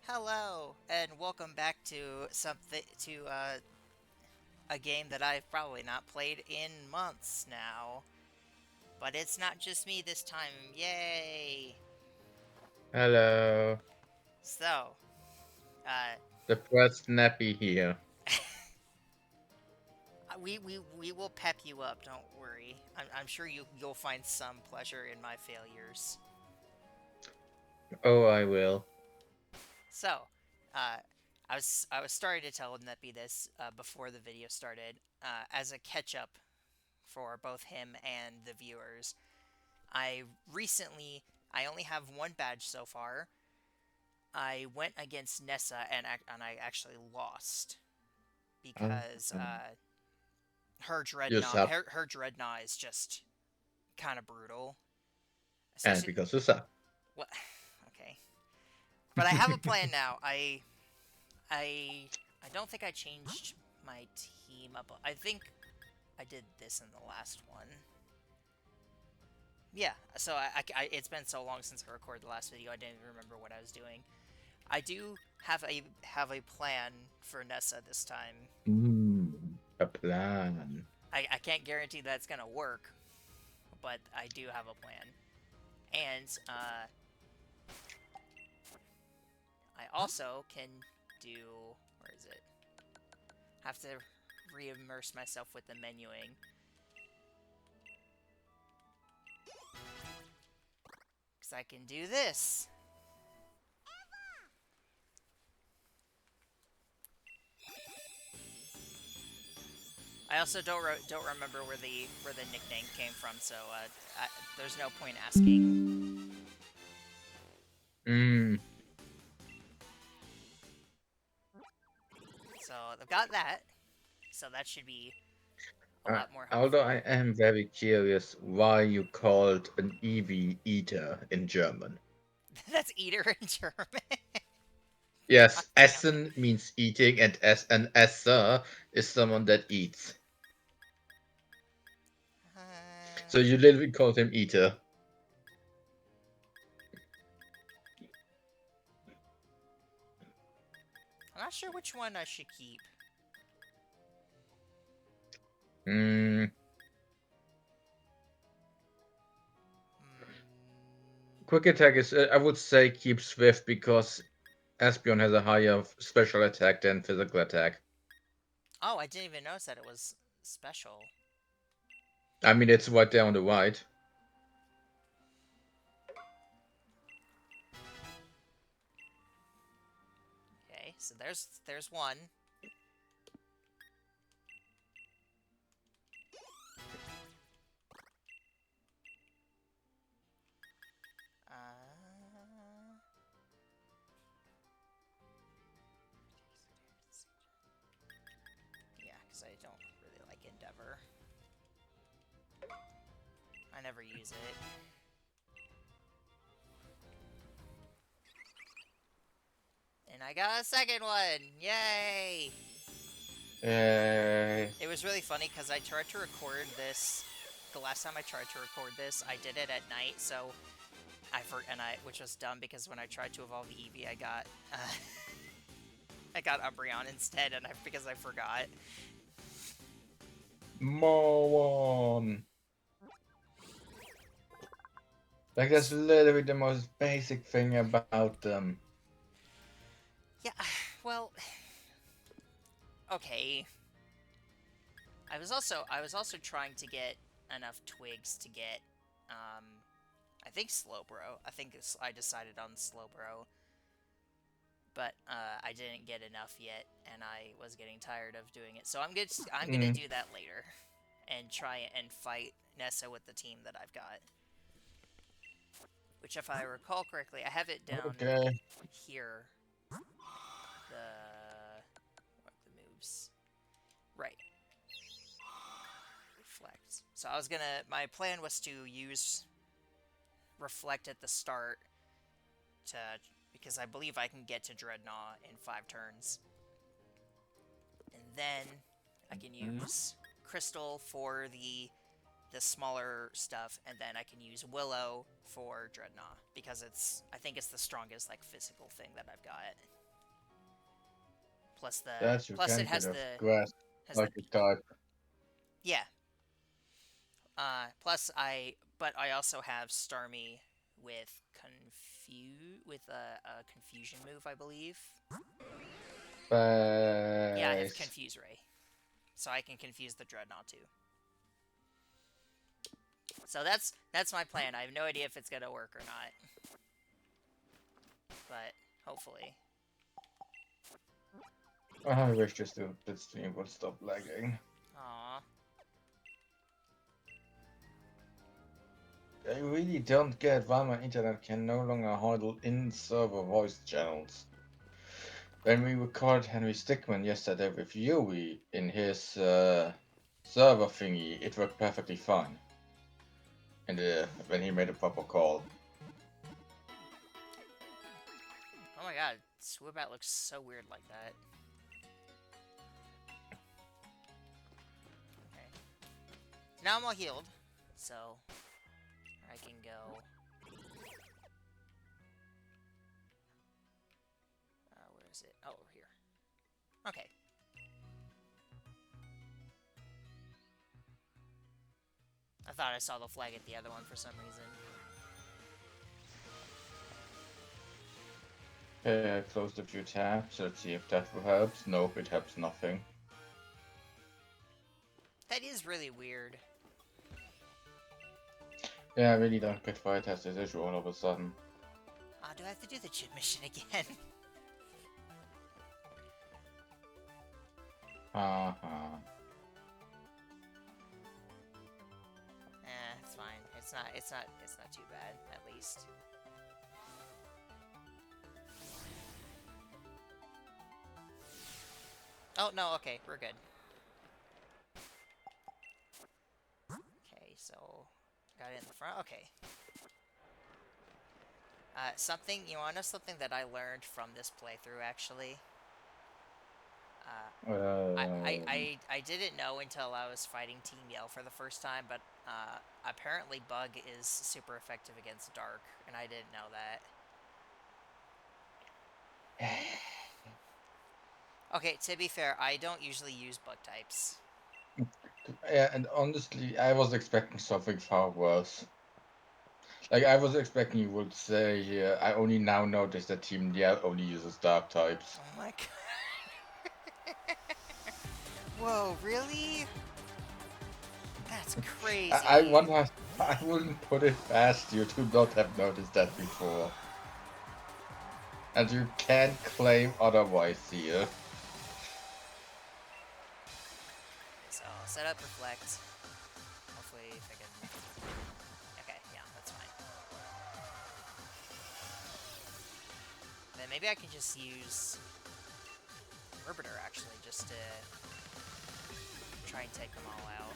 Hello, and welcome back to a game that I've probably not played in months now. But it's not just me this time. Yay! Hello, So, uh, the press Neppy here. we will pep you up. Don't worry. I'm sure you'll find some pleasure in my failures. Oh, I will. So, uh, I was starting to tell Neppy this before the video started as a catch up for both him and the viewers. I recently, I only have one badge so far. I went against Nessa and I actually lost Um, because um, you suck, her dreadnought is just kind of brutal. and Especially because you suck. what okay. But I have a plan now. I I don't think I changed my team up. I think I did this in the last one. Yeah, so it's been so long since I recorded the last video, I didn't even remember what I was doing. I do have a plan for Nessa this time. A plan. I can't guarantee that's gonna work, but I do have a plan. And I also can do where is it? Have to re-immerse myself with the menuing. Because I can do this. I also don't remember where the nickname came from, so there's no point asking. Mm. So I've got that. So that should be a Uh, lot more although helpful. I am very curious why you called an EV eater in German. That's eater in German. God Yes, damn it. Essen means eating, and as an Esser is someone that eats. So you literally called him eater. I'm not sure which one I should keep. Mm. Hmm. Quick attack is, I would say, keep Swift because Espeon has a higher special attack than physical attack. Oh, I didn't even notice that it was special. I mean, it's right there on the right. Okay, so there's one. Uh, yeah, because I don't really like Endeavor. I never use it. And I got a second one! Yay! Uh, It was really funny because I tried to record this. The last time I tried to record this, I did it at night, so which was dumb because when I tried to evolve the Eevee, I got Umbreon instead, because I forgot. More. Like, that's literally the most basic thing about them. Yeah, well, okay. I was also trying to get enough twigs to get um I think Slowbro. I decided on Slowbro, but I didn't get enough yet, and I was getting tired of doing it. So I'm gonna Mm, do that later, and try and fight Nessa with the team that I've got. Which, if I recall correctly, I have it down okay. here. What are the moves? Right, reflect. So my plan was to use reflect at the start to because I believe I can get to Dreadnought in 5 turns, and then I can use Crystal for the the smaller stuff, and then I can use Willow for Dreadnought because I think it's the strongest like physical thing that I've got. That you Plus it can get has of the grass has the like a type. yeah. Plus but I also have Starmie with a confusion move, I believe. Yeah, I have Base. Confuse Ray, so I can confuse the Dreadnought too. So that's my plan. I have no idea if it's gonna work or not, but hopefully. I wish this stream would stop lagging. Aw. I really don't get why my internet can no longer handle in-server voice channels. When we recorded Henry Stickman yesterday with Yui in his server thingy, it worked perfectly fine. And when he made a proper call. Oh my god, Swoobat looks so weird like that. Okay. Now I'm all healed, so I can go. Where is it? Oh, over here. Okay. I thought I saw the flag at the other one for some reason. Okay, I closed a few tabs. Let's see if that helps. Nope, it helps nothing. That is really weird. Yeah, I really don't get why it has this issue all of a sudden. Do I have to do the chip mission again? Uh-huh. It's fine. It's not too bad, at least. Oh, no, okay, we're good. Okay, so got it in the front. Okay. You wanna know something that I learned from this playthrough, actually? I didn't know until I was fighting Team Yell for the first time, but apparently Bug is super effective against Dark, and I didn't know that. Okay, to be fair, I don't usually use Bug types. Yeah, and honestly, I was expecting something far worse. Like, I was expecting you would say, I only now noticed that Team Yell only uses dark types. Oh my god. Whoa, really? That's I crazy. wonder, I wouldn't put it past you to not have noticed that before. And you can't claim otherwise here. So, set up Reflect. Hopefully, if I can... Okay, yeah, that's fine. Then maybe I can just use Orbiter, actually, just to try and take them all out.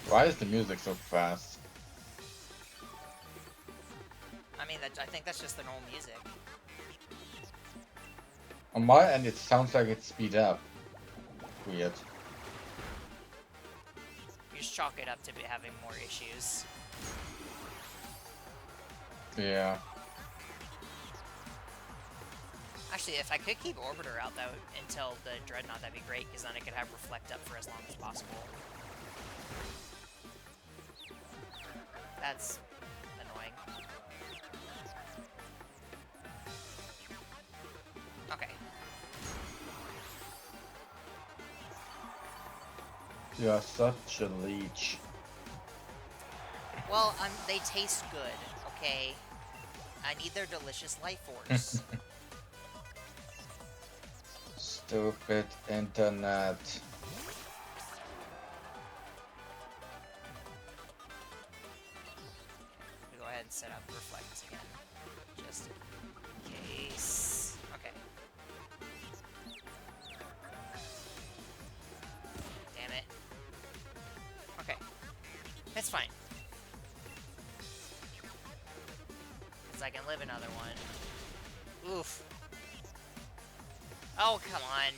Why is the music so fast? I mean, I think that's just the normal music. On my end, it sounds like it's speed up. Weird. You just chalk it up to be having more issues. Yeah. Actually, if I could keep Orbiter out, though, until the Dreadnought, that'd be great, because then I could have Reflect up for as long as possible. That's annoying. Okay. You are such a leech. Well, they taste good, okay? I need their delicious life force. Stupid internet. We go ahead and set up Reflect again, just in case. Okay. Damn it. Okay. It's fine. Because I can live another one. Oof. Oh, come on.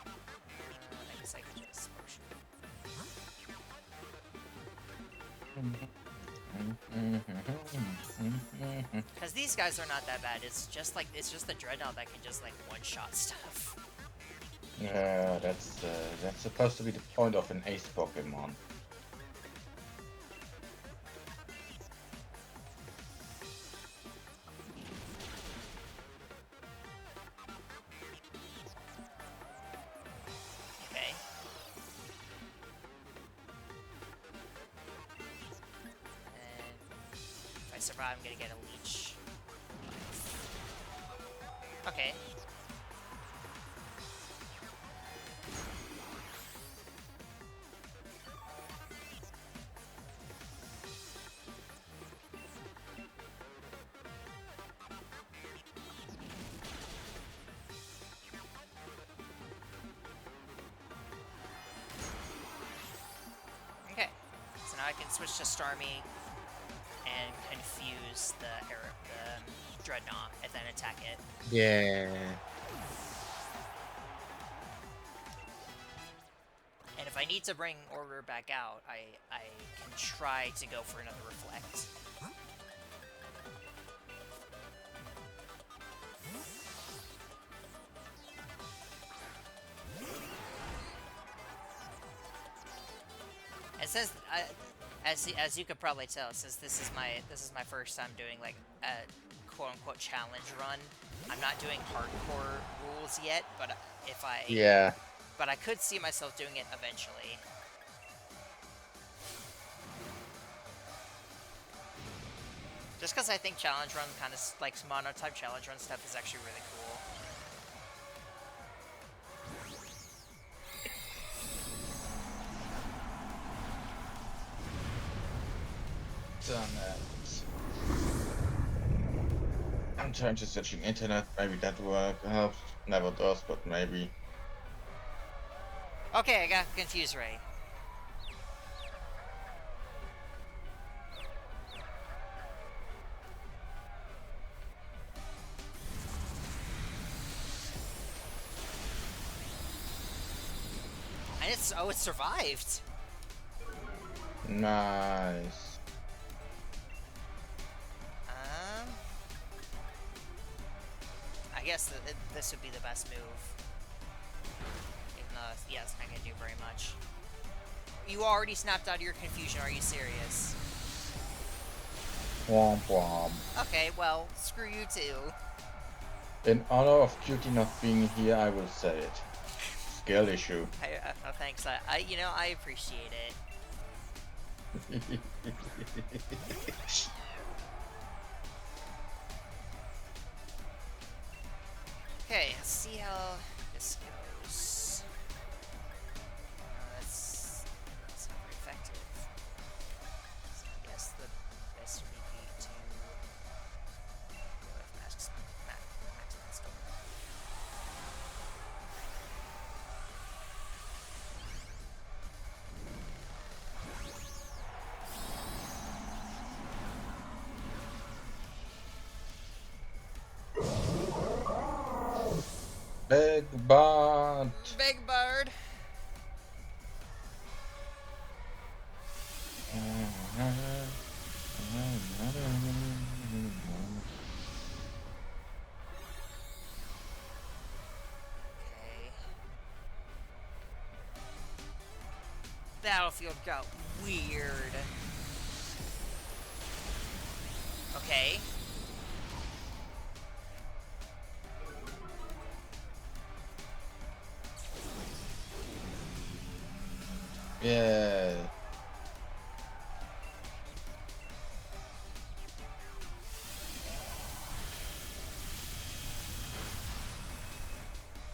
I guess I could just potion. Because these guys are not that bad. It's just the Dreadnought that can just like one-shot stuff. Yeah, that's supposed to be the point of an ace Pokemon. Okay. And if I survive, I'm gonna get a leech. Okay. Okay. So now I can switch to Starmie and confuse the Dreadnought and then attack it. Yeah. And if I need to bring Order back out, I can try to go for another Reflect. And since as you could probably tell, since this is my first time doing like a quote unquote challenge run, I'm not doing hardcore rules yet. But Yeah. but I could see myself doing it eventually. Just because I think challenge run kind of like mono type challenge run stuff is actually really cool. Done it. I'm trying to searching internet. Maybe that helps. Never does, but maybe. Okay, I got confused right. And it survived. Nice. I guess this would be the best move. Even though, yeah, it's not gonna do very much. You already snapped out of your confusion. Are you serious? Womp womp. Okay, well, screw you too. In honor of Cutie not being here, I will say it. Skill issue. No thanks. I appreciate it. Okay, let's see how this goes. That's not very effective. So I guess the best would be to go with Max Storm. Big butt. Big Bird! Okay. Battlefield got weird. Okay. Yeah.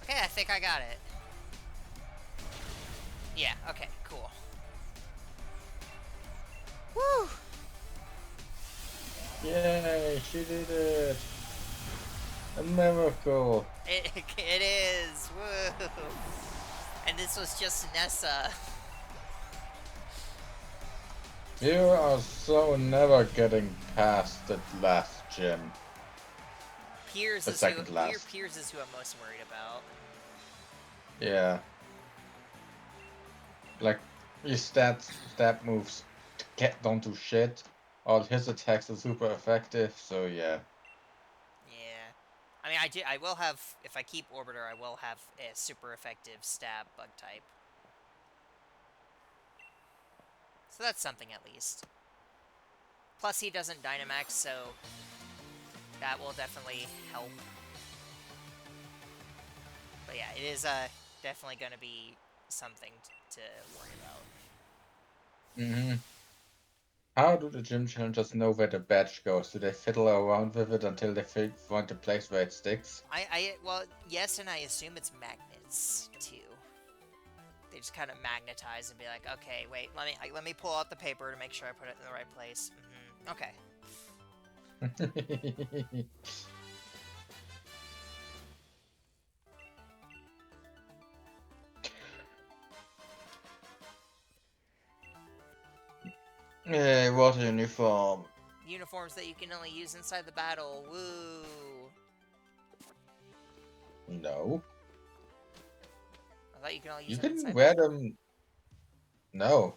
Okay, I think I got it. Yeah, okay, cool. Woo! Yay, she did it. A miracle. It is! Woo! And this was just Nessa. You are so never getting past that last gym. Piers The is who second last. Piers is who I'm most worried about. Yeah. Like, his stat moves don't do shit. All his attacks are super effective, so yeah. Yeah. I mean, I will have, if I keep Orbiter, I will have a super effective stab bug type. So that's something at least. Plus, he doesn't Dynamax, so that will definitely help. But yeah, it is definitely going to be something to worry about. hmm How do the gym challengers know where the badge goes? Do they fiddle around with it until they find the place where it sticks? Well, yes, and I assume it's magnets too. They just kind of magnetize and be like, okay, wait, let me pull out the paper to make sure I put it in the right place. Okay. Hey, water uniform. Uniforms that you can only use inside the battle. Woo! No. I thought you could only use You them can inside wear battle. them. No.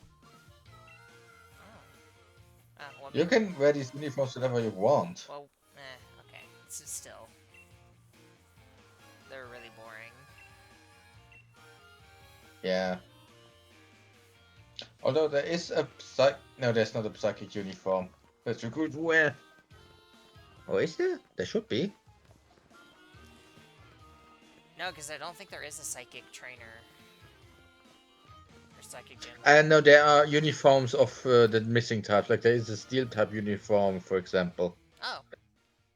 Oh. Well, You maybe. can wear these uniforms whenever you want. Well, okay. Still, they're really boring. Yeah. Although there is a psych. No, there's not a psychic uniform that you could wear. Oh, is there? There should be. No, because I don't think there is a psychic trainer or psychic gym And leader. no, there are uniforms of the missing types. Like there is a steel type uniform, for example. Oh,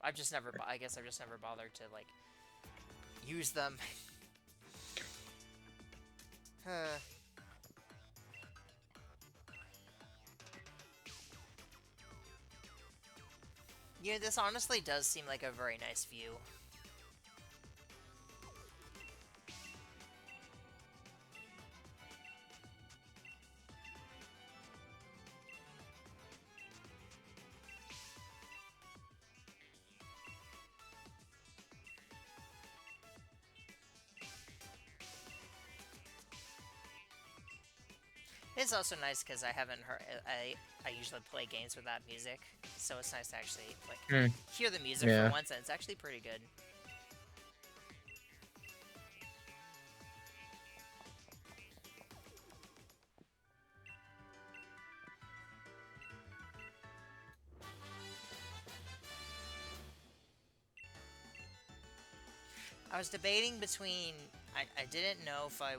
I've just never. I guess I've just never bothered to like use them. Huh. This honestly does seem like a very nice view. It's also nice because I haven't heard. I usually play games without music, so it's nice to actually like Hmm. hear the music for Yeah. once, and it's actually pretty good. I was debating between. I didn't know if I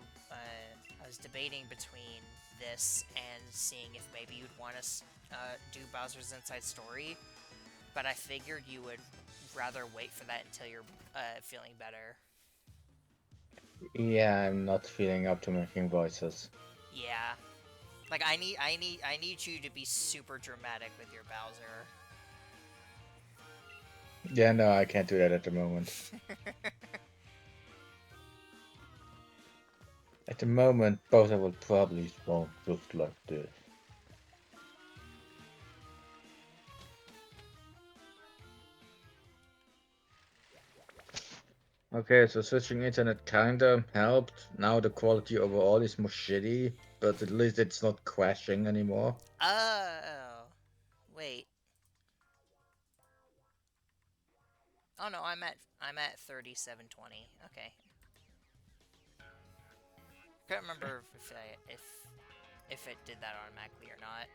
was debating between this and seeing if maybe you'd want to do Bowser's Inside Story, but I figured you would rather wait for that until you're feeling better. Yeah, I'm not feeling up to making voices. Yeah, like I need you to be super dramatic with your Bowser. Yeah, no, I can't do that at the moment. At the moment, both I will probably spawn just like this. Okay, so switching internet kinda helped. Now the quality overall is more shitty, but at least it's not crashing anymore. Oh, wait. Oh no, I'm at 3720. Okay. Couldn't remember if it did that automatically or not.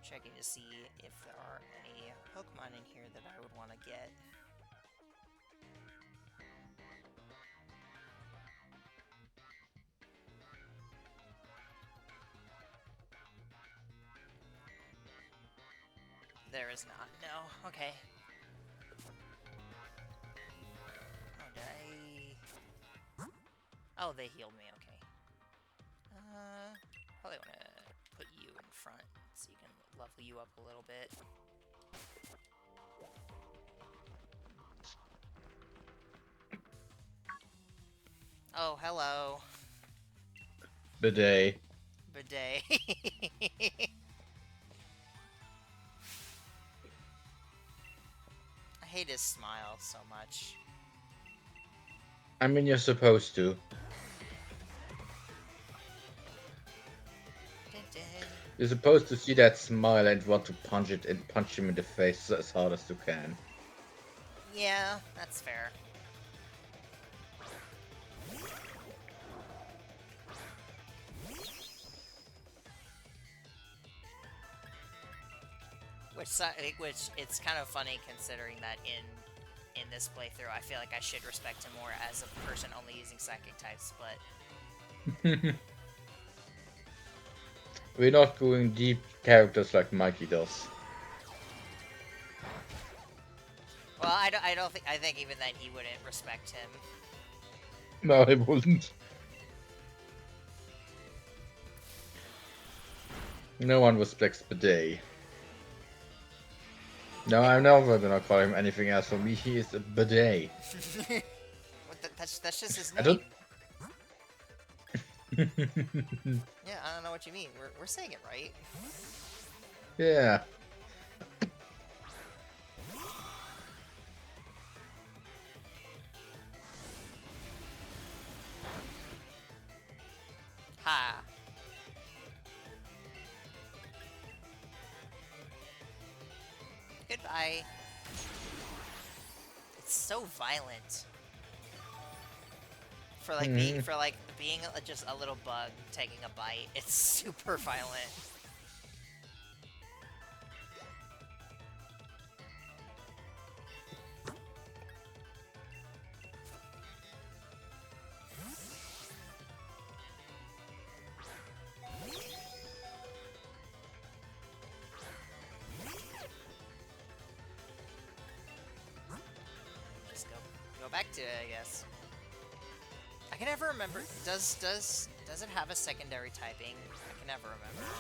Checking to see if there are any Pokemon in here that I would want to get. There is not. No. Okay. Oh, did I? Oh, they healed me. Okay. Probably want to put you in front so you can level you up a little bit. Oh, hello. Bidet. Bidet. I hate his smile so much. I mean, you're supposed to. You're supposed to see that smile and want to punch it and punch him in the face as hard as you can. Yeah, that's fair. Which it's kind of funny considering that in this playthrough, I feel like I should respect him more as a person only using psychic types, but We're not going deep characters like Mikey does. well, I don't think I think even then he wouldn't respect him. No, I wouldn't. No one respects Bidet. No, It, I'm never gonna call him anything else. For me, he is a bidet. that's just his I name. don't. Yeah, I don't know what you mean. We're saying it right. Yeah. Ha. Goodbye. It's so violent. Mm-hmm. For like being just a little bug taking a bite. It's super violent. Just go back to it, I guess. I can never remember. Does it have a secondary typing? I can never remember.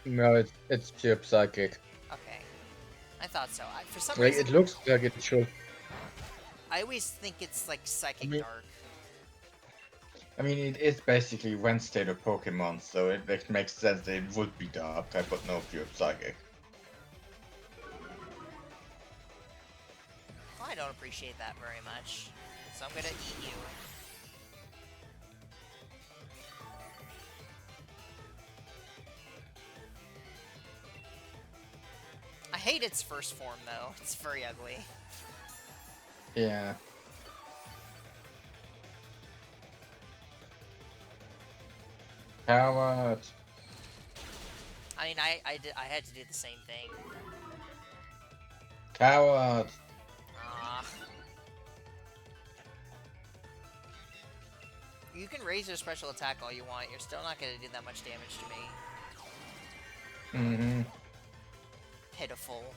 No, it's pure psychic. Okay, I thought so. For some Like reason, it looks like it should. I always think it's like I psychic mean, dark. I mean, it is basically Wednesday the Pokemon, so it makes sense that it would be dark type, but no pure psychic. Well, I don't appreciate that very much, so I'm gonna eat you. I hate its first form though. It's very ugly. Yeah. Coward. I mean, I had to do the same thing. Coward. Ah. You can raise your special attack all you want. You're still not gonna do that much damage to me. Mm-hmm. Pitiful.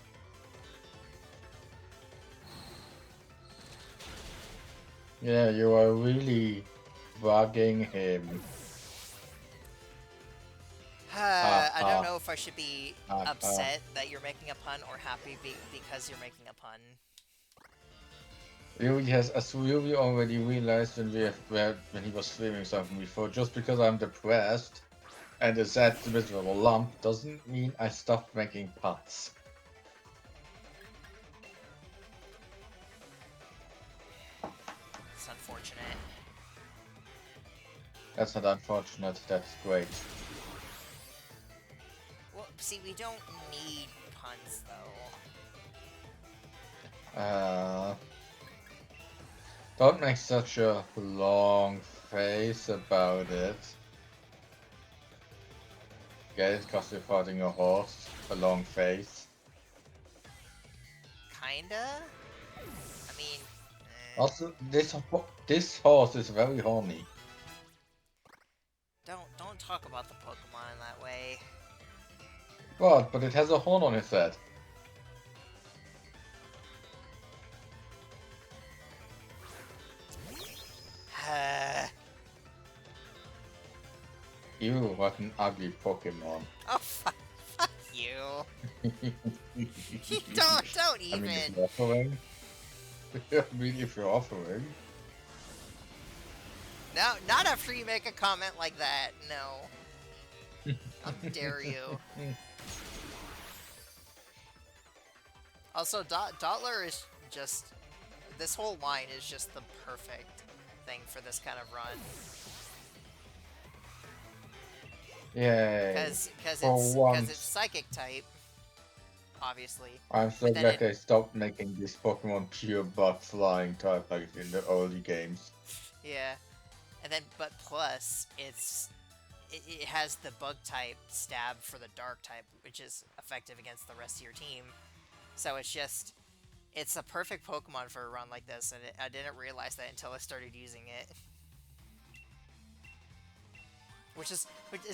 Yeah, you are really bugging him. Ha I don't ha know if I should be ha ha. upset that you're making a pun or happy because you're making a pun. Yuri has, as Yuri already realized when he was streaming something before, just because I'm depressed and a sad miserable lump doesn't mean I stopped making puns. It's unfortunate. That's not unfortunate, that's great. Well, see, we don't need puns though. Uh, don't make such a long face about it. Get it? Because you're fighting a horse. A long face. Kinda. I mean, Also, this horse is very horny. don't talk about the Pokemon in that way. What? But it has a horn on its head. Ew, what an ugly Pokemon. Oh fuck you! Don't I mean, if even. you're offering. I mean, if you're offering. No, not after you make a comment like that. No. How dare you? Also, Dottler is just... This whole line is just the perfect thing for this kind of run. Yay. Cause For it's once. psychic type, obviously. I'm so But then glad it... they stopped making this Pokemon pure butt flying type like in the early games. Yeah. And then, but plus, it has the bug type stab for the dark type, which is effective against the rest of your team. So it's just, it's a perfect Pokemon for a run like this, and I didn't realize that until I started using it. Which is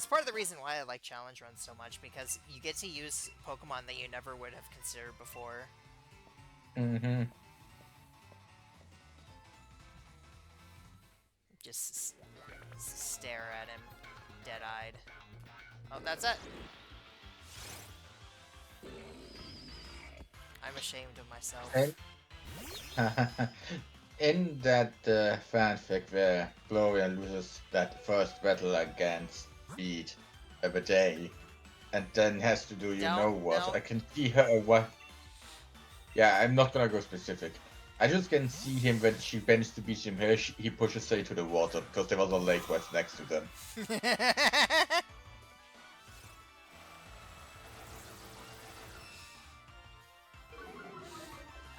part of the reason why I like challenge runs so much, because you get to use Pokemon that you never would have considered before. Mm-hmm. Just stare at him, dead-eyed. Oh, that's it. I'm ashamed of myself. And in that fanfic where Gloria loses that first battle against Beat of a day, and then has to do you know what, Don't. I can see her what. Yeah, I'm not gonna go specific. I just can see him when she bends to beat him here, he pushes her into the water because there was a lake right next to them.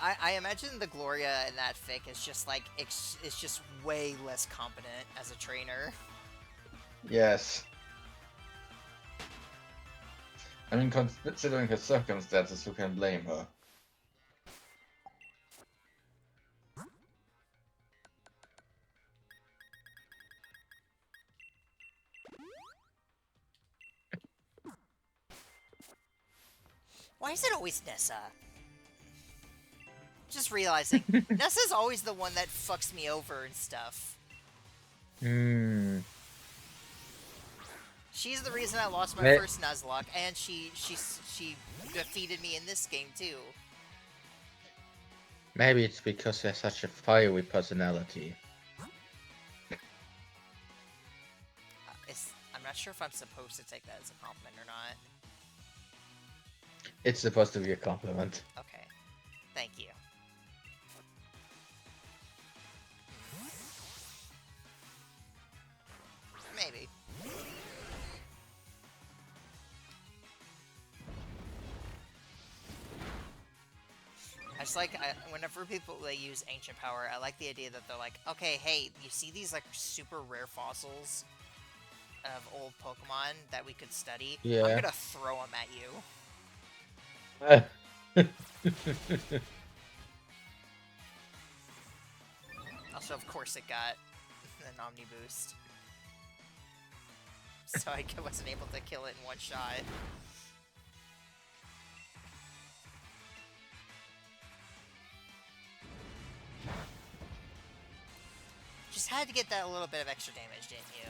I imagine the Gloria in that fic is just like, it's just way less competent as a trainer. Yes. I mean, considering her circumstances, who can blame her? Why is it always Nessa? Just realizing, Nessa's always the one that fucks me over and stuff. Hmm. She's the reason I lost my first Nuzlocke, and she defeated me in this game too. Maybe it's because she has such a fiery personality. I'm not sure if I'm supposed to take that as a compliment or not. It's supposed to be a compliment. Okay, thank you. Maybe. I just like, whenever people they use ancient power, I like the idea that they're like, okay, hey, you see these like super rare fossils of old Pokemon that we could study? I'm Yeah. gonna throw them at you. Also, of course, it got an Omni Boost, so I wasn't able to kill it in one shot. Just had to get that little bit of extra damage, didn't you?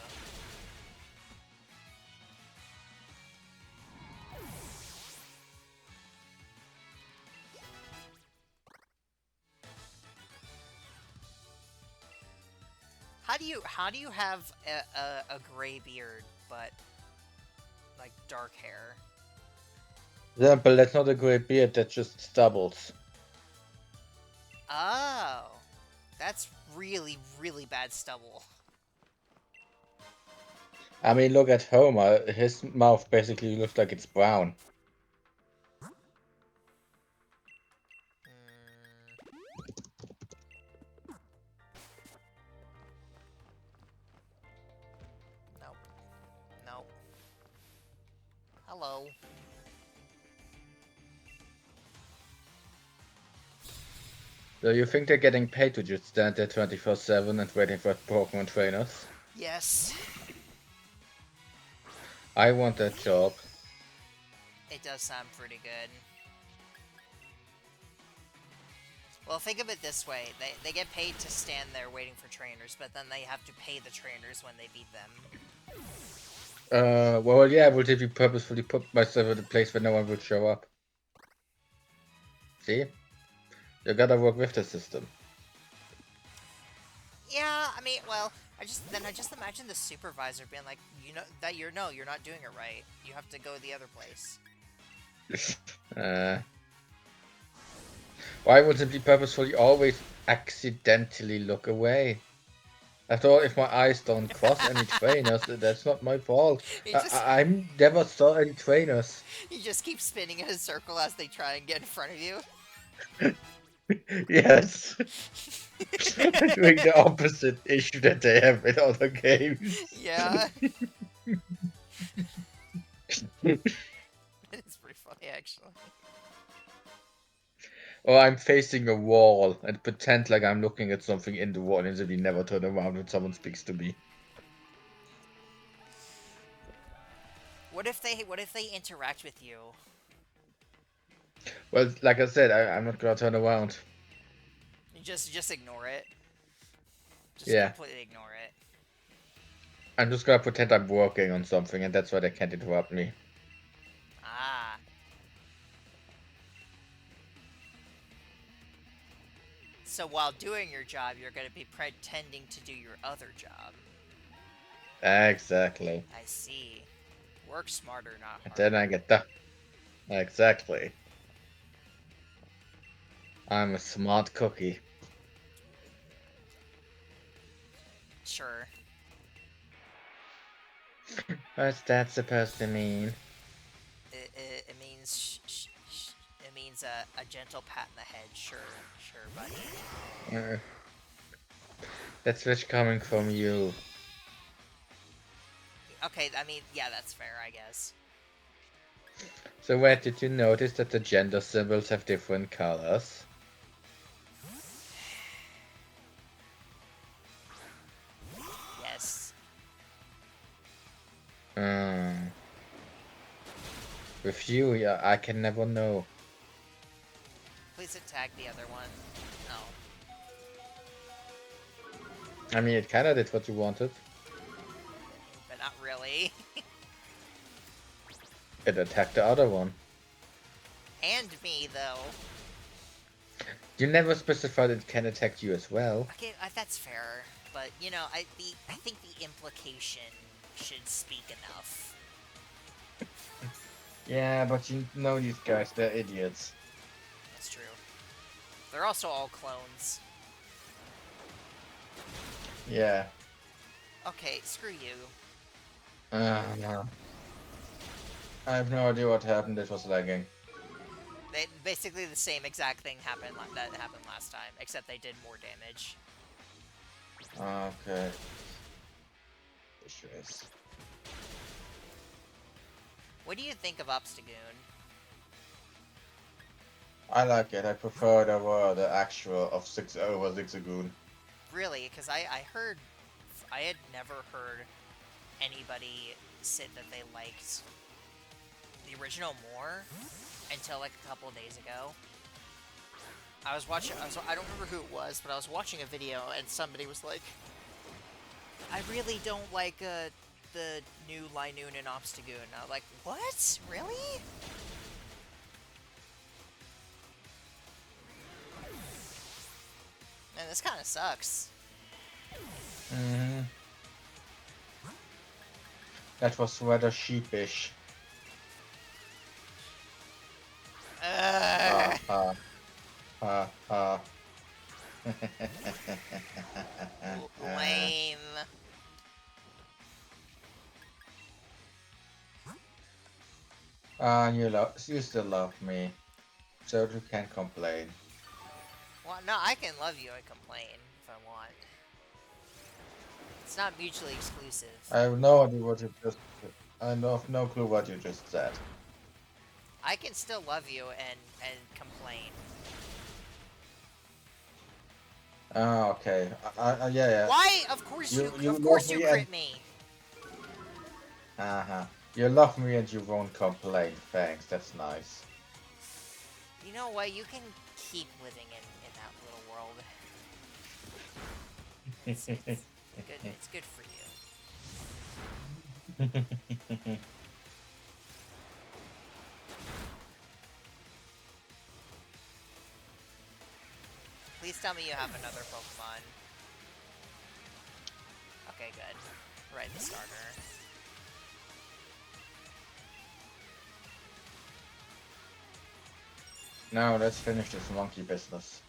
How do you have a gray beard but like dark hair? Yeah, but that's not a great beard, that's just stubbles. Oh, that's really really bad stubble. I mean, look at Homer. His mouth basically looks like it's brown. Nope. Nope. Hello. So you think they're getting paid to just stand there 24/7 and waiting for Pokemon trainers? Yes. I want that job. It does sound pretty good. Well, think of it this way. They get paid to stand there waiting for trainers, but then they have to pay the trainers when they beat them. Well, yeah, but if you purposefully put myself in a place where no one would show up. See? You gotta work with the system. Yeah, I mean, well, I just imagine the supervisor being like, you know, that you're no, you're not doing it right. You have to go the other place. uh, why wouldn't he purposefully always accidentally look away? After all, if my eyes don't cross any trainers, that's not my fault. He just I never saw any trainers. he just keeps spinning in a circle as they try and get in front of you. Yes. Doing the opposite issue that they have in other games. Yeah, it's pretty funny actually. Or I'm facing a wall and pretend like I'm looking at something in the wall and simply never turn around when someone speaks to me. What if they interact with you? Well, like I said, I'm not gonna turn around. You just ignore it. Just Yeah. completely ignore it. I'm just gonna pretend I'm working on something and that's why they can't interrupt me. Ah. So while doing your job, you're going to be pretending to do your other job. Exactly. I see. Work smarter, not And then I harder. get the. Exactly. I'm a smart cookie. Sure. What's that supposed to mean? It means it means a gentle pat in the head. Sure, sure, buddy. Uh, that's what's coming from you. Okay, I mean, yeah, that's fair, I guess. So where did you notice that the gender symbols have different colors? Yes. Hmm. With you, yeah, I can never know. Please attack the other one. No. I mean, it kinda did what you wanted. But not really. It attacked the other one. And me, though. You never specified it can attack you as well. Okay, that's fair. But, you know, I think the implication should speak enough. Yeah, but you know these guys, they're idiots. That's true. They're also all clones. Yeah. Okay, screw you. No. I have no idea what happened. It was lagging. Basically the same exact thing happened that happened last time, except they did more damage. Okay. Issues. What do you think of Obstagoon? I like it. I prefer it over the actual of six over Zigzagoon. Really? Because I heard, I had never heard anybody say that they liked the original more until like a couple days ago. I was watching, I don't remember who it was, but I was watching a video and somebody was like, I really don't like the new Linoon and Obstagoon. And I was like, what? Really? And this kind of sucks. Hmm. That was rather sheepish. Ha Ugh. ha ha ha. Lame. You still love me, so you can't complain. Well, no, I can love you and complain if I want. It's not mutually exclusive. I have no idea what you just. I have no clue what you just said. I can still love you and complain. Okay. Yeah, yeah. Why? You Of love course you me and crit me. uh-huh. You love me and you won't complain. Thanks. That's nice. You know what? You can keep living in that little world. It's good. It's good for you. Please tell me you have another Pokemon. right in the starter. Now let's finish this monkey business.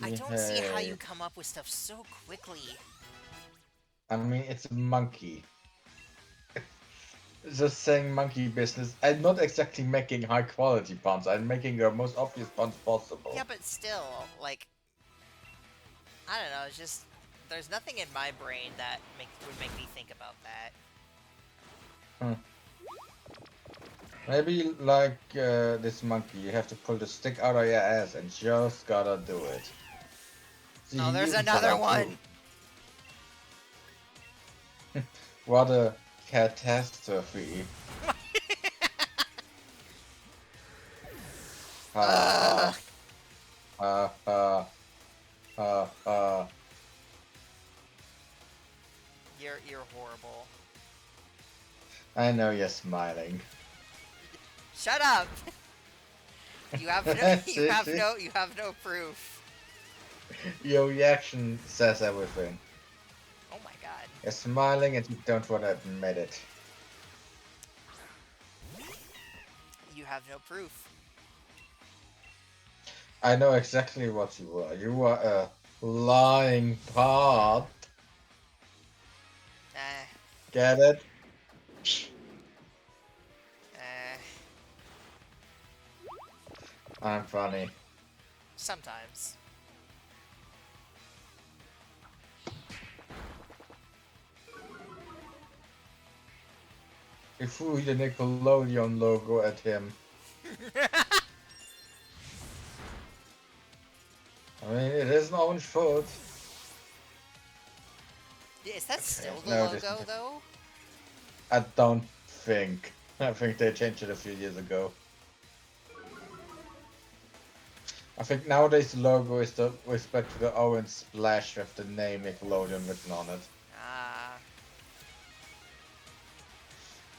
I don't see how you Yay. come up with stuff so quickly. I mean, it's a monkey. Just saying monkey business. I'm not exactly making high quality puns. I'm making the most obvious puns Yeah, possible. but still, like, I don't know, it's just, there's nothing in my brain that would make me think about that. Hmm. Maybe like this monkey, you have to pull the stick out of your ass and just gotta do it. See, Oh, he there's even said another I do. one! What a catastrophe. Ha Ugh, ha ha ha ha ha. you're horrible. I know you're smiling. Shut up! You have no, See, see? you have no proof. Your reaction says everything. Oh my god. You're smiling and you don't want to admit it. You have no proof. I know exactly what you are. You are a lying part. Eh, Get it? eh, I'm funny. sometimes. You threw the Nickelodeon logo at him. I mean, it is an orange foot. Is that Okay, still the no, this logo, though? I don't think. I think they changed it a few years ago. I think nowadays the logo is the respect to the orange splash with the name Nickelodeon written on it. Ah,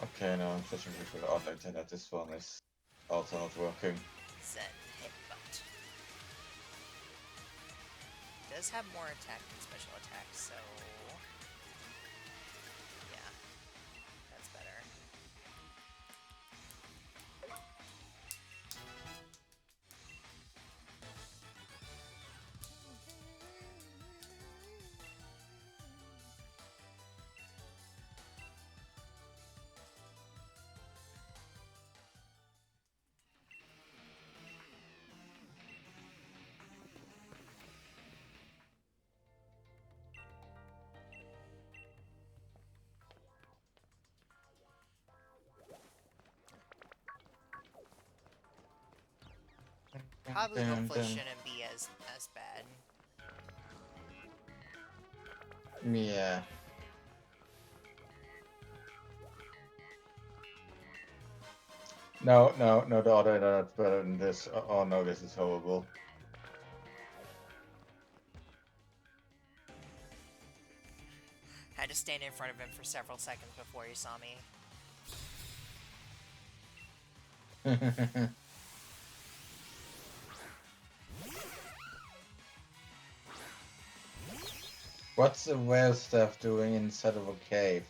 Okay, now I'm searching for the odd internet. This one is also not working. Zen Headbutt. Does have more attack than special attack, so... Yeah, that's better. Probably, Dun, hopefully, dun. shouldn't be as bad. Yeah. No, no, no, the other internet's better than this. Oh no, this is horrible. Had to stand in front of him for several seconds before he saw me. What's the whale stuff doing inside of a cave?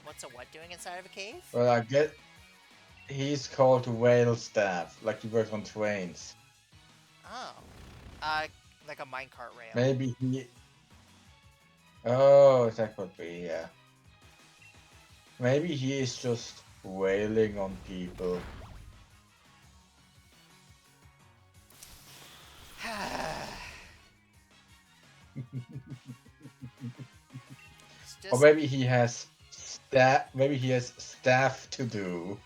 What's a what doing inside of a cave? Well, I get he's called whale staff, like he works on trains. Oh. Uh, like a minecart rail. Maybe he. Oh, that could be, yeah. Maybe he is just wailing on people. It's Or just... maybe he has staff. Maybe he has staff to do.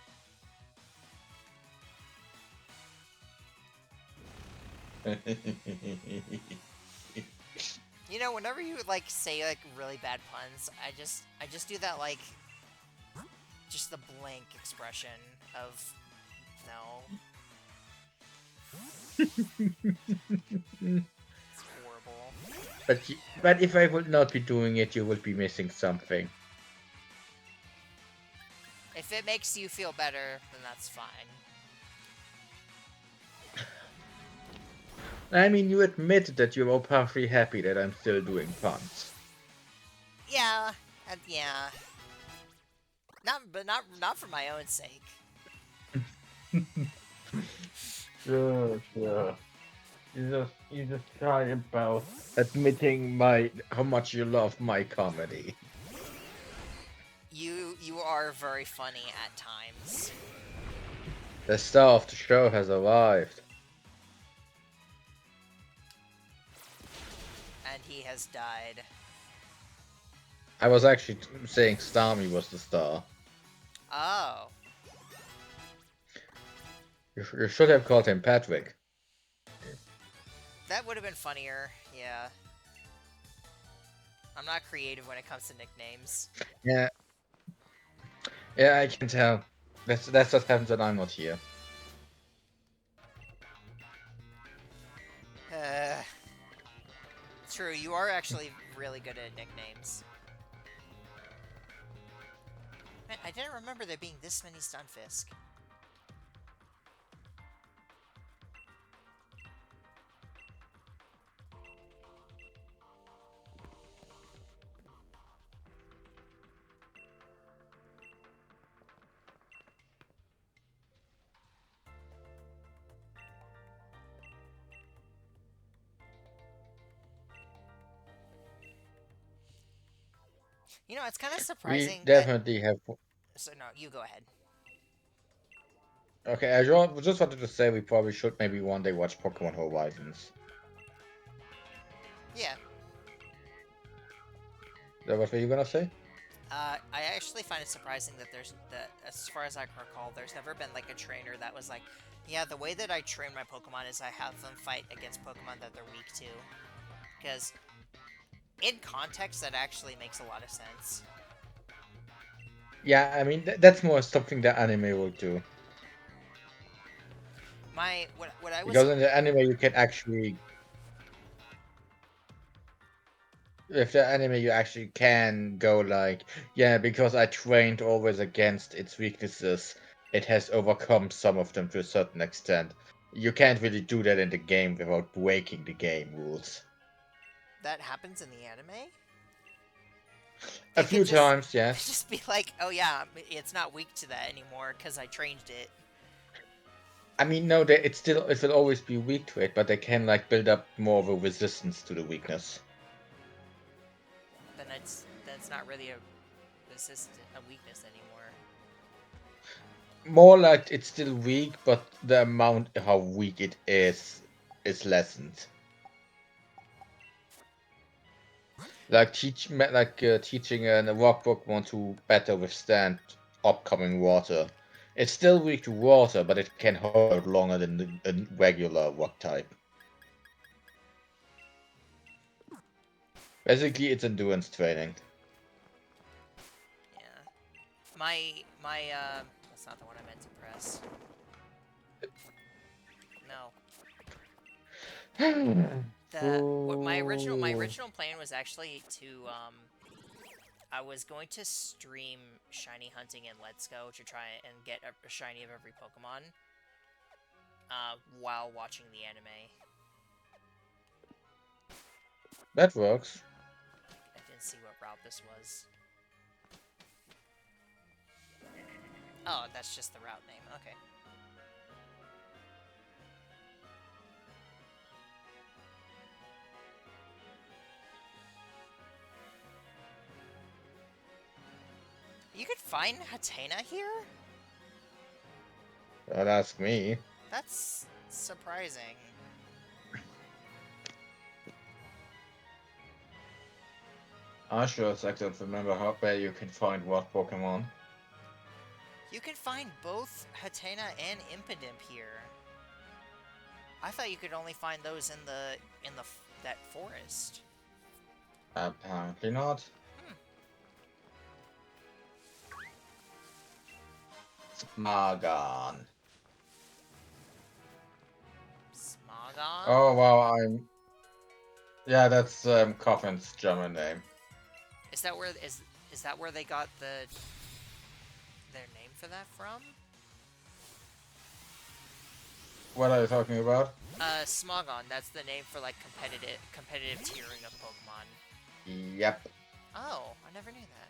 You know, whenever you, like, say, like, really bad puns, I just do that, like, just the blank expression of, no. It's horrible. But if I would not be doing it, you would be missing something. If it makes you feel better, then that's fine. I mean, you admitted that you're perfectly happy that I'm still doing puns. Yeah, yeah. Not for my own sake. Sure, sure. You just try about admitting how much you love my comedy. You are very funny at times. The star of the show has arrived. And he has died. I was actually saying Starmie was the star. Oh. You should have called him Patrick. That would have been funnier, yeah. I'm not creative when it comes to nicknames. Yeah, yeah, I can tell. That's what happens when I'm not here. Uh, true, you are actually really good at nicknames. Man, I didn't remember there being this many Stunfisk. You know, it's kind of We surprising that... definitely have. So, no, you go ahead. Okay, just wanted to say we probably should maybe one day watch Pokemon Horizons. Yeah. Is that what were you gonna say? I actually find it surprising that as far as I can recall, there's never been like a trainer that was like, yeah, the way that I train my Pokemon is I have them fight against Pokemon that they're weak to. Because in context, that actually makes a lot of sense. Yeah, I mean that's more something that anime will do. What I was... Because in the anime you can actually, with the anime you actually can go like, yeah, because I trained always against its weaknesses, it has overcome some of them to a certain extent. You can't really do that in the game without breaking the game rules. That happens in the anime? A It could few times, yes. just be like, oh yeah, it's not weak to that anymore because I trained it. I mean, no, it will always be weak to it, but they can like build up more of a resistance to the weakness. Then that's not really a weakness anymore. More like it's still weak, but the amount how weak it is lessened. Like teaching a rock Pokemon to better withstand upcoming water. It's still weak to water, but it can hold out longer than a regular rock type. Basically, it's endurance training. Yeah. That's not the one I meant to press. No. The what my Ooh. original plan was actually to I was going to stream shiny hunting in Let's Go to try and get a shiny of every Pokemon while watching the anime. That works. I didn't see what route this was. Oh, that's just the route name. Okay. You could find Hatena here? Don't ask me. That's surprising. I sure as I don't remember how bad you can find what Pokemon. You can find both Hatena and Impidimp here. I thought you could only find those in that forest. Apparently not. Hmm. Smargon. Smogon? Oh wow, yeah, that's Coffin's German name. Is that where is that where they got their name for that from? What are you talking about? Smogon. That's the name for like competitive tiering of Pokemon. Yep. Oh, I never knew that.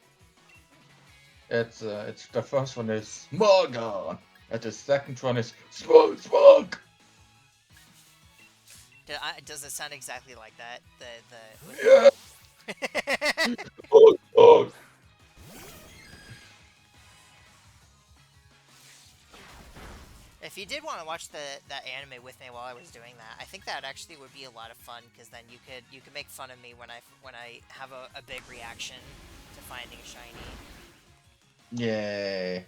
It's the first one is Smogon, and the second one is Smog Smog. Does it sound exactly like that? Yeah, The Smog Smog. If you did want to watch that anime with me while I was doing that, I think that actually would be a lot of fun because then you could make fun of me when I have a big reaction to finding a shiny. Yay!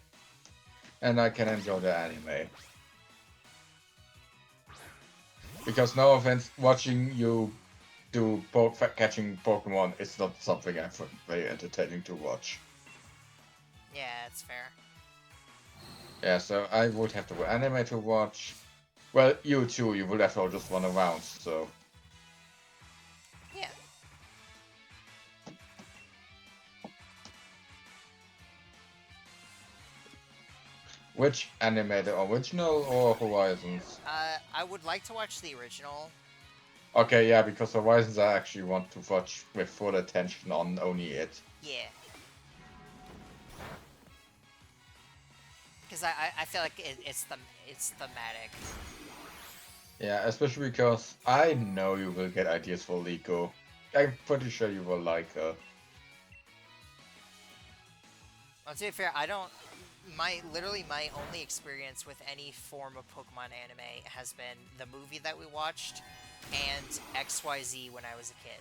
And I can enjoy the anime. Because no offense, watching you do catching Pokemon is not something I find very entertaining to watch. Yeah, it's fair. Yeah, so I would have to anime to watch. Well, you too, you would have to just run around, so. Yeah. Which anime, the original or Horizons? I would like to watch the original. Okay, yeah, because Horizons I actually want to watch with full attention on only it. Yeah. Because I feel like it's thematic. Yeah, especially because I know you will get ideas for Liko. I'm pretty sure you will like her. Well, to be fair, I don't. My literally my only experience with any form of Pokemon anime has been the movie that we watched and XYZ when I was a kid.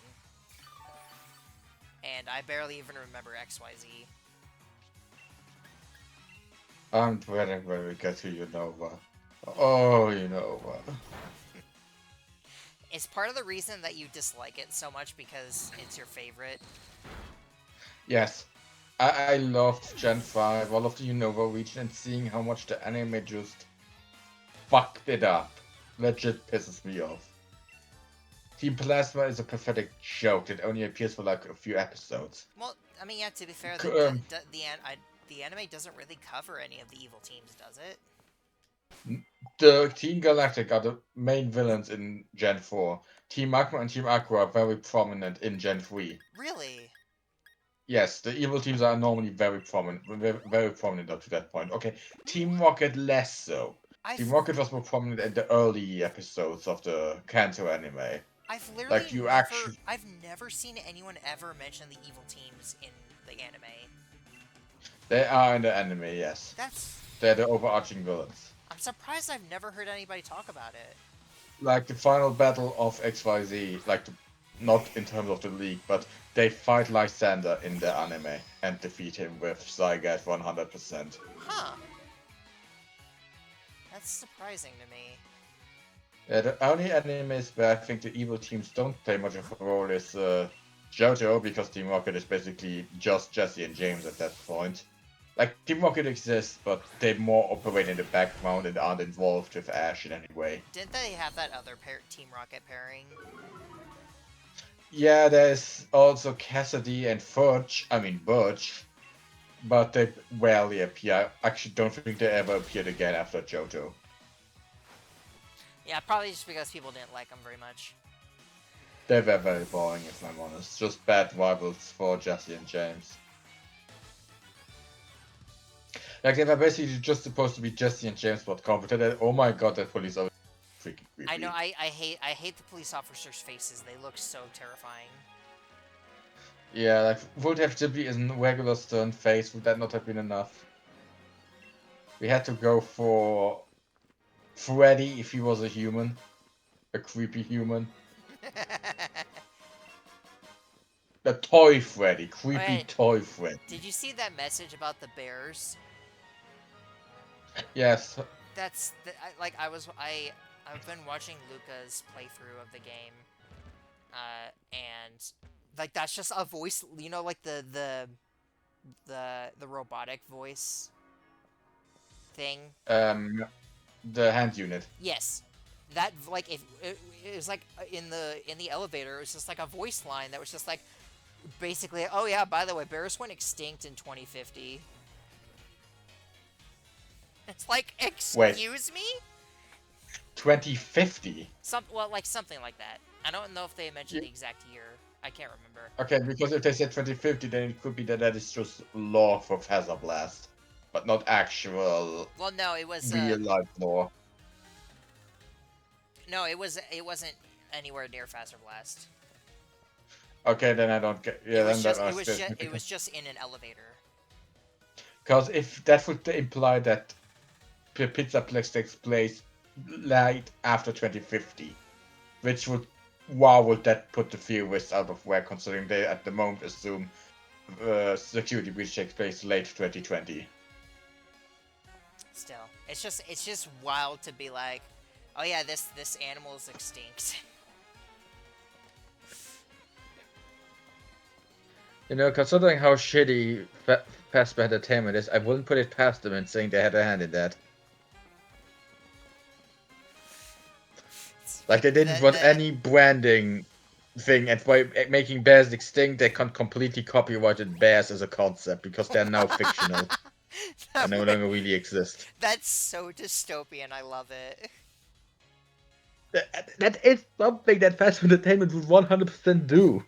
And I barely even remember XYZ. I'm very, very get to Unova. Oh, Unova. Is part of the reason that you dislike it so much because it's your favorite? Yes, I loved Gen 5, all of the Unova region, and seeing how much the anime just fucked it up. Legit pisses me off. Team Plasma is a pathetic joke that only appears for like a few episodes. Well, I mean, yeah. To be fair, C- Um, the anime doesn't really cover any of the evil teams, does it? the Team Galactic are the main villains in Gen 4. Team Magma and Team Aqua are very prominent in Gen 3. Really? Yes, the evil teams are normally very prominent, very prominent up to that point. Okay, Team Rocket less so. Team I've Rocket was more prominent in the early episodes of the Kanto anime. I've literally Like you actually, I've never seen anyone ever mention the evil teams in the anime. they are in the anime, yes. That's They're the overarching villains. I'm surprised I've never heard anybody talk about it. Like the final battle of XYZ, not in terms of the league, but they fight Lysander in the anime and defeat him with Zygat 100%. Huh. That's surprising to me. Yeah, the only animes where I think the evil teams don't play much of a role is JoJo, because Team Rocket is basically just Jesse and James at that point. Like, Team Rocket exists, but they more operate in the background and aren't involved with Ash in any way. Didn't they have that other Team Rocket pairing? Yeah, there's also Cassidy and Butch, but they rarely appear. I actually don't think they ever appeared again after JoJo. Yeah, probably just because people didn't like them very much. They were very boring, if I'm honest. Just bad rivals for Jesse and James. Like, they were basically just supposed to be Jesse and James, but competent. Oh my god, that police are freaking I know creepy. I hate the police officers' faces. They look so terrifying. Yeah, like, would have simply as a regular stern face, would that not have been enough? We had to go for Freddy if he was a human. A creepy human. The toy Freddy. Creepy Wait, toy Freddy. did you see that message about the bears? Yes. Like I've been watching Luca's playthrough of the game, and like that's just a voice, like the robotic voice thing. Um, the hand unit. Yes, that like if it was like in the elevator, it was just like a voice line that was just like basically, oh yeah, by the way, bears went extinct in 2050. It's like, Wait, excuse me? 2050. Well, like something like that. I don't know if they mentioned the exact year. I can't remember. Okay, because if they said 2050, then it could be that that is just lore for Feather Blast, but not actual Well, no, it was real life lore. no, it wasn't anywhere near Faster Blast. Okay, then I don't get. Yeah, then that was good. It was just in an elevator. Because if that would imply that Pizzaplex takes place right after 2050, which would, wow, would that put the theorists out of whack, considering they at the moment assume security breach takes place late 2020. Still, it's just wild to be like, oh yeah, this animal is extinct. You know, considering how shitty Fazbear Entertainment is, I wouldn't put it past them in saying they had a hand in that. Like, they didn't want The any branding thing, and by making bears extinct, they can completely copyrighted bears as a concept, because they're now fictional and no longer really exist. that's so dystopian. I love it. That is something that Fazbear Entertainment would 100% do.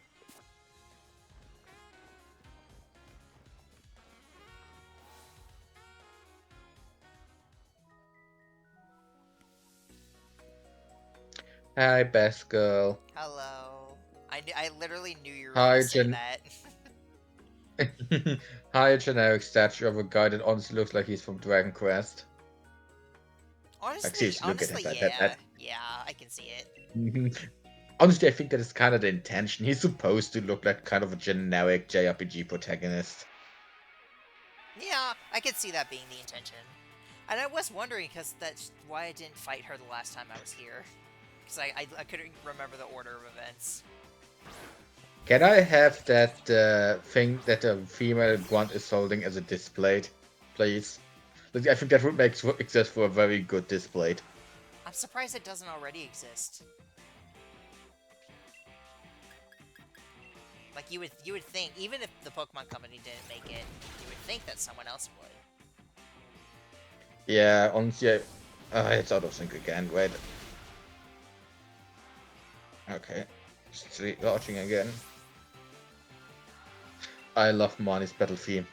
Hi, best girl. Hello. I literally knew you were gonna Hi, say that. Hi, a generic statue of a guy that honestly looks like he's from Dragon Quest. Like, seriously, look at Honestly, him. yeah, yeah, I can see it. Honestly, I think that is kind of the intention. He's supposed to look like kind of a generic JRPG protagonist. Yeah, I could see that being the intention. And I was wondering because that's why I didn't fight her the last time I was here. Because I couldn't remember the order of events. Can I have that thing that a female grunt is holding as a display, please? I think that would make exist for a very good display. I'm surprised it doesn't already exist. Like you would think, even if the Pokemon Company didn't make it, you would think that someone else would. Yeah, honestly, it's out of sync again. Wait. Okay. Launching again. I love Marnie's battle theme.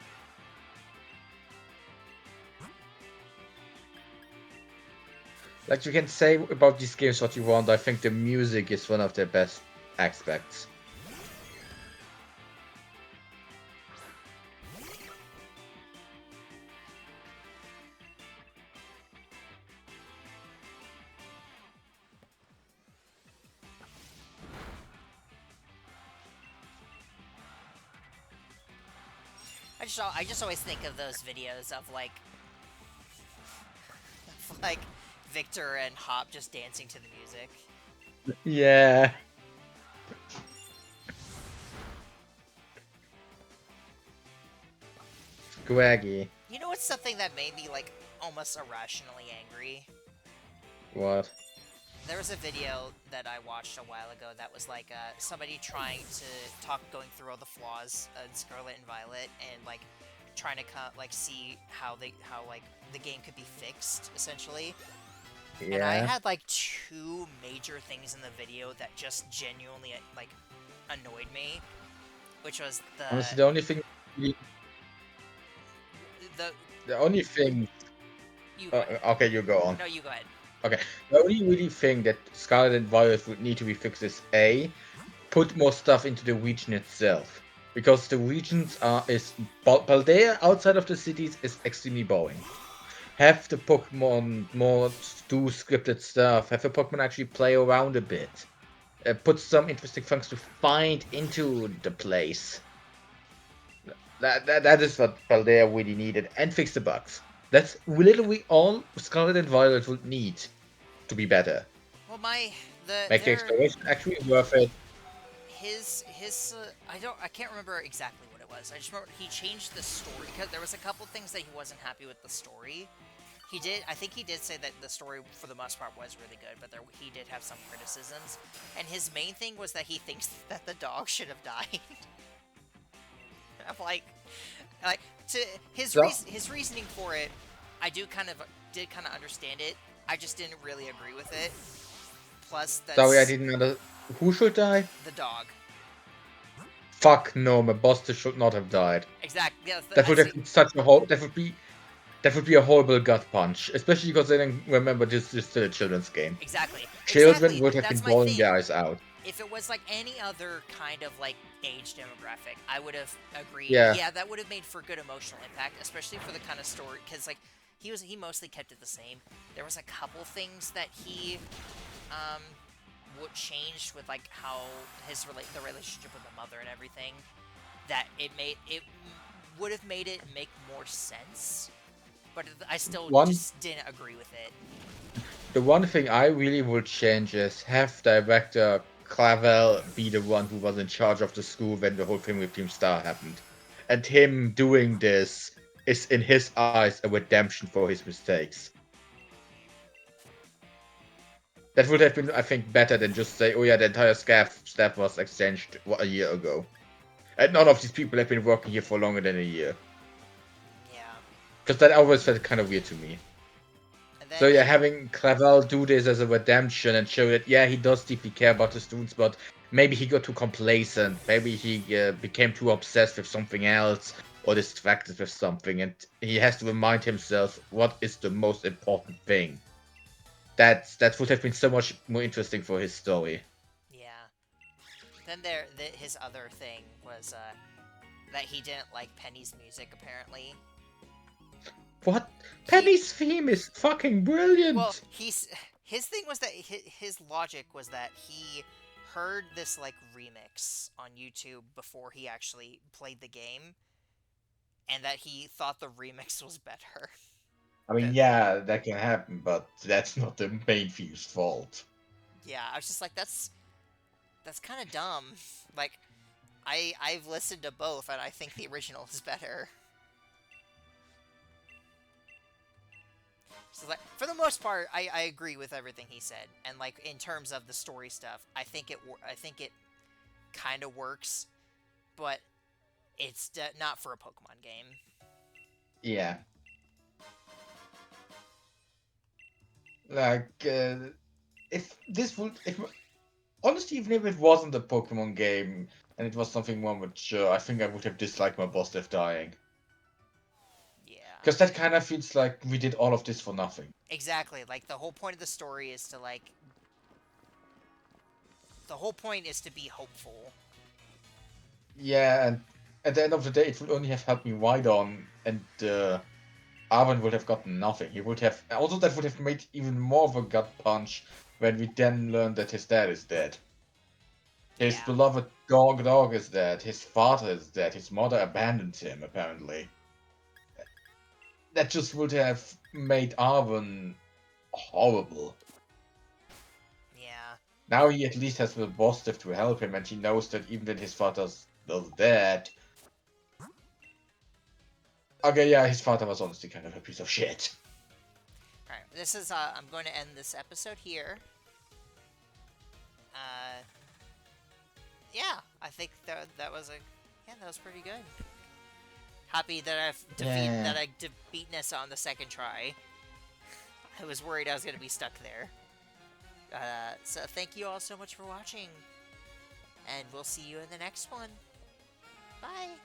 Like, you can say about these games what you want, I think the music is one of their best aspects. I just always think of those videos of like like Victor and Hop just dancing to the music. Yeah. Squaggy. You know what's something that made me like almost irrationally angry? What? There was a video that I watched a while ago that was like somebody trying to going through all the flaws in Scarlet and Violet and like trying to see how like the game could be fixed essentially. And I Yeah. had like two major things in the video that just genuinely like annoyed me, which was Honestly, the only thing. the The only thing. you go ahead. Okay, you go on. No, you go ahead. Okay. The only really thing that Scarlet and Violet would need to be fixed is A, put more stuff into the region itself. Because the regions Paldea outside of the cities is extremely boring. Have the Pokemon more do scripted stuff. Have the Pokemon actually play around a bit. Put some interesting things to find into the place. That is what Paldea really needed. And fix the bugs. That's literally all Scarlet and Violet would need to be better. Well, Make the exploration actually worth it. I can't remember exactly what it was. I just remember he changed the story because there was a couple things that he wasn't happy with the story. I think he did say that the story for the most part was really good, but he did have some criticisms. And his main thing was that he thinks that the dog should have died. I'm like to his So, his reasoning for it. I did kind of understand it. I just didn't really agree with it. Plus, Sorry, I that's didn't under. Who should die? the dog. Fuck no, my boss should not have died. Exactly. Yeah, That would that's have the been such a whole. That would be a horrible gut punch, especially because then remember this is still a children's game. exactly, Children exactly. would have been That's my bawling thing. their eyes out. If it was like any other kind of like age demographic, I would have agreed. Yeah, Yeah, that would have made for good emotional impact, especially for the kind of story. Because like he mostly kept it the same. There was a couple things that he um what changed with like how the relationship with the mother and everything that it would have made it make more sense, but I still one just didn't agree with it. the one thing I really would change is have director Clavel be the one who was in charge of the school when the whole thing with Team Star happened, and him doing this is in his eyes a redemption for his mistakes. That would have been, I think, better than just say, "Oh yeah, the entire staff was exchanged a year ago," and none of these people have been working here for longer than a year. Yeah, Because that always felt kind of weird to me. and So then yeah, it having Clavel do this as a redemption and show that yeah, he does deeply care about the students, but maybe he got too complacent, maybe he became too obsessed with something else or distracted with something, and he has to remind himself what is the most important thing. That would have been so much more interesting for his story. yeah. Then his other thing was that he didn't like Penny's music. Apparently, What? he Penny's theme is fucking well, brilliant. his thing was that his logic was that he heard this like remix on YouTube before he actually played the game, and that he thought the remix was better. I mean, That yeah, that can happen, but that's not the main theme's fault. yeah, I was just like, that's kind of dumb. Like I've listened to both, and I think the original is better. So like for the most part, I agree with everything he said, and like in terms of the story stuff, I think it kind of works, but it's not for a Pokemon game. Yeah, like if this would, if honestly, even if it wasn't a Pokemon game and it was something more mature, I think I would have disliked my boss death dying. Yeah, Because that kind of feels like we did all of this for nothing. exactly. Like the whole point is to be hopeful. Yeah, and at the end of the day, it would only have helped me wide on, and Arwen would have gotten nothing. He would have also that would have made even more of a gut punch when we then learned that his dad is dead. His Yeah, beloved dog is dead. His father is dead. His mother abandoned him, apparently. That just would have made Arwen horrible. yeah, Now he at least has the boss stiff to help him, and he knows that even when his father's still dead. Okay, yeah, his father was honestly kind of a piece of shit. all right. This is I'm going to end this episode here. Uh, yeah, I think that was pretty good. Happy that Yeah. I defeat Nessa on the second try. I was worried I was gonna be stuck there. So thank you all so much for watching, and we'll see you in the next one. Bye.